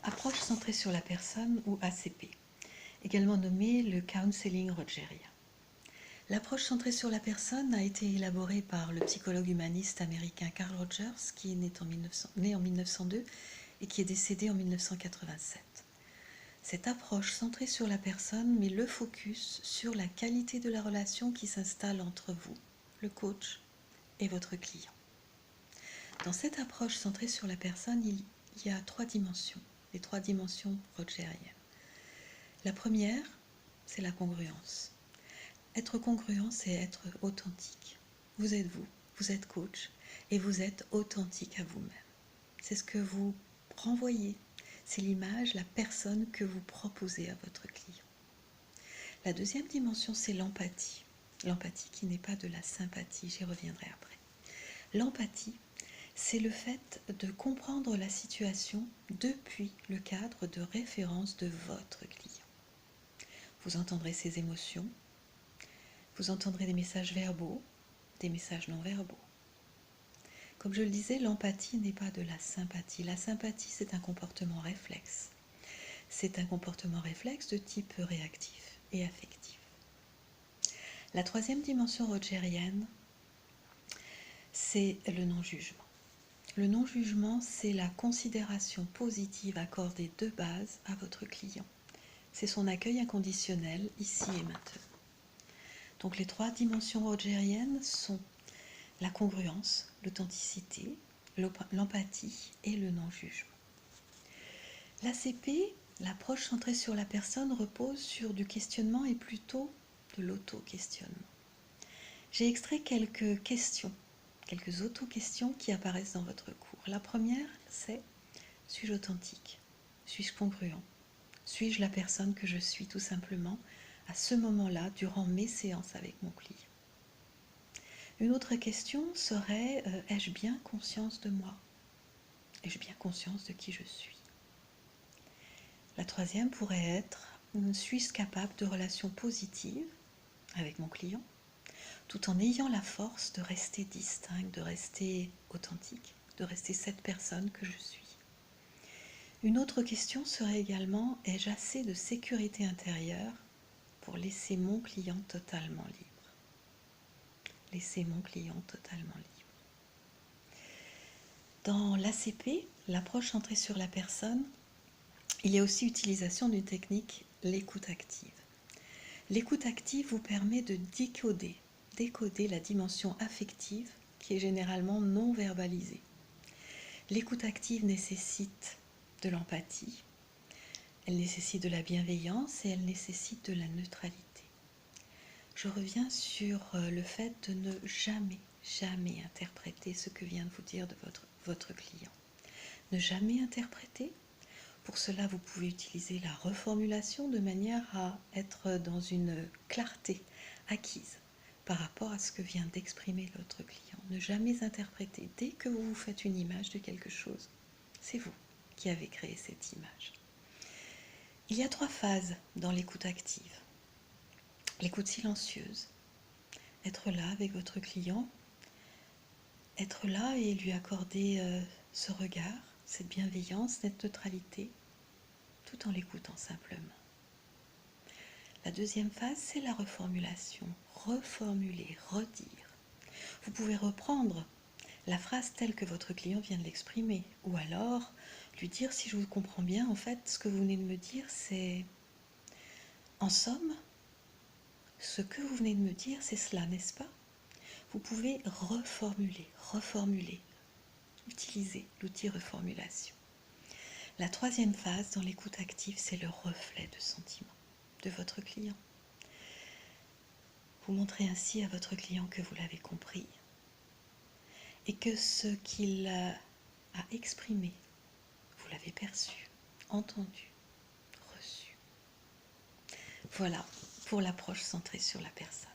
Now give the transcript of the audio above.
approche centrée sur la personne ou ACP, également nommée le counseling rogérien. L'approche centrée sur la personne a été élaborée par le psychologue humaniste américain Carl Rogers, qui est né en 1902 et qui est décédé en 1987. Cette approche centrée sur la personne met le focus sur la qualité de la relation qui s'installe entre vous, le coach, et votre client. Dans cette approche centrée sur la personne, il y a trois dimensions, les trois dimensions rogériennes. La première, c'est la congruence. Être congruent, c'est être authentique. Vous êtes coach et vous êtes authentique à vous-même. C'est ce que vous renvoyez, c'est l'image, la personne que vous proposez à votre client. La deuxième dimension, c'est l'empathie. L'empathie qui n'est pas de la sympathie, j'y reviendrai après. L'empathie, c'est le fait de comprendre la situation depuis le cadre de référence de votre client. Vous entendrez ses émotions, vous entendrez des messages verbaux, des messages non verbaux. Comme je le disais, l'empathie n'est pas de la sympathie. La sympathie, c'est un comportement réflexe. C'est un comportement réflexe de type réactif et affectif. La troisième dimension rogérienne, c'est le non-jugement. Le non-jugement, c'est la considération positive accordée de base à votre client. C'est son accueil inconditionnel ici et maintenant. Donc les trois dimensions rogériennes sont la congruence, l'authenticité, l'empathie et le non-jugement. L'ACP, l'approche centrée sur la personne, repose sur du questionnement et plutôt de l'auto-questionnement. J'ai extrait quelques questions, quelques auto-questions qui apparaissent dans votre cours. La première, c'est: suis-je authentique? Suis-je congruent? Suis-je la personne que je suis tout simplement à ce moment-là, durant mes séances avec mon client? Une autre question serait: ai-je bien conscience de moi? Ai-je bien conscience de qui je suis? La troisième pourrait être: suis-je capable de relations positives avec mon client, tout en ayant la force de rester distincte, de rester authentique, de rester cette personne que je suis? Une autre question serait également: ai-je assez de sécurité intérieure pour laisser mon client totalement libre? Laisser mon client totalement libre. Dans l'ACP, l'approche centrée sur la personne, il y a aussi utilisation d'une technique, l'écoute active. L'écoute active vous permet de décoder la dimension affective qui est généralement non verbalisée. L'écoute active nécessite de l'empathie, elle nécessite de la bienveillance et elle nécessite de la neutralité. Je reviens sur le fait de ne jamais interpréter ce que vient de vous dire de votre client. Ne jamais interpréter. Pour cela, vous pouvez utiliser la reformulation de manière à être dans une clarté acquise par rapport à ce que vient d'exprimer votre client. Ne jamais interpréter. Dès que vous vous faites une image de quelque chose, c'est vous qui avez créé cette image. Il y a trois phases dans l'écoute active. L'écoute silencieuse, être là avec votre client, être là et lui accorder ce regard, cette bienveillance, cette neutralité, tout en l'écoutant simplement. La deuxième phase, c'est la reformulation. Reformuler, redire. Vous pouvez reprendre la phrase telle que votre client vient de l'exprimer, ou alors lui dire: si je vous comprends bien, en fait, ce que vous venez de me dire, c'est... En somme, ce que vous venez de me dire, c'est cela, n'est-ce pas? Vous pouvez reformuler, utiliser l'outil reformulation. La troisième phase dans l'écoute active, c'est le reflet de sentiment de votre client. Vous montrez ainsi à votre client que vous l'avez compris et que ce qu'il a exprimé, vous l'avez perçu, entendu, reçu. Voilà pour l'approche centrée sur la personne.